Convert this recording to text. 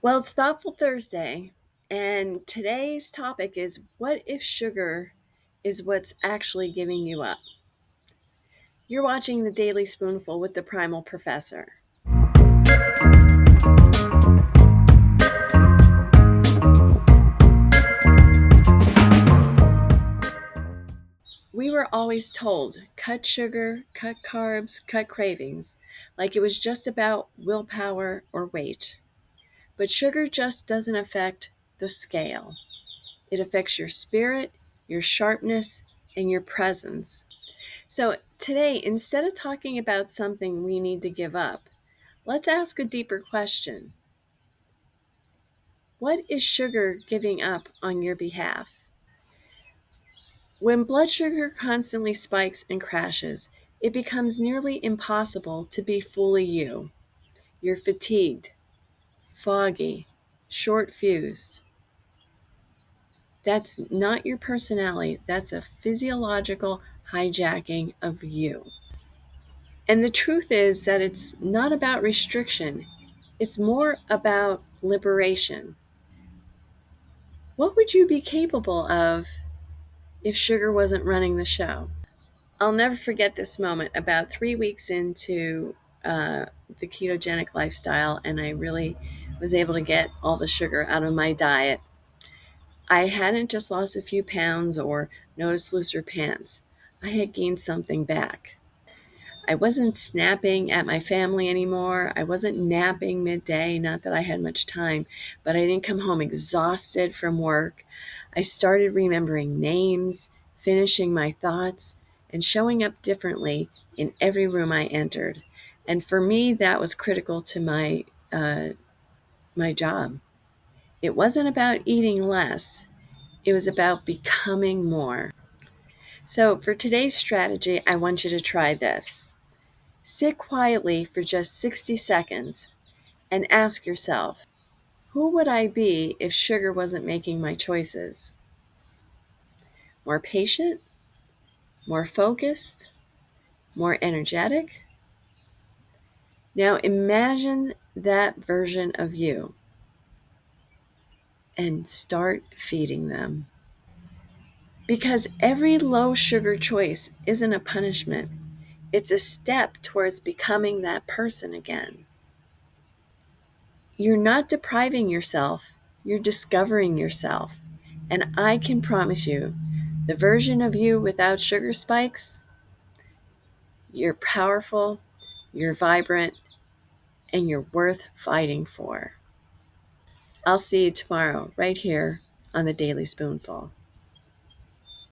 Well, it's Thoughtful Thursday, and today's topic is what if sugar is what's actually giving you up? You're watching the Daily Spoonful with the Primal Professor. We were always told cut sugar, cut carbs, cut cravings, like it was just about willpower or weight. But sugar just doesn't affect the scale, it affects your spirit, your sharpness, and your presence. So, today, instead of talking about something we need to give up, let's ask a deeper question. What is sugar giving up on your behalf? When blood sugar constantly spikes and crashes, it becomes nearly impossible to be fully you. You're fatigued, foggy, short fused. That's not your personality, that's a physiological hijacking of you. And the truth is that it's not about restriction, it's more about liberation. What would you be capable of if sugar wasn't running the show? I'll never forget this moment. About 3 weeks into the ketogenic lifestyle, and I really was able to get all the sugar out of my diet. I hadn't just lost a few pounds or noticed looser pants. I had gained something back. I wasn't snapping at my family anymore. I wasn't napping midday, not that I had much time, but I didn't come home exhausted from work. I started remembering names, finishing my thoughts, and showing up differently in every room I entered. And for me, that was critical to my job. It wasn't about eating less. It was about becoming more. So for today's strategy, I want you to try this. Sit quietly for just 60 seconds and ask yourself, who would I be if sugar wasn't making my choices? More patient? More focused? More energetic? Now imagine that version of you and start feeding them. Because every low sugar choice isn't a punishment, it's a step towards becoming that person again. You're not depriving yourself, you're discovering yourself. And I can promise you, the version of you without sugar spikes, you're powerful, you're vibrant, and you're worth fighting for. I'll see you tomorrow, right here on the Daily Spoonful.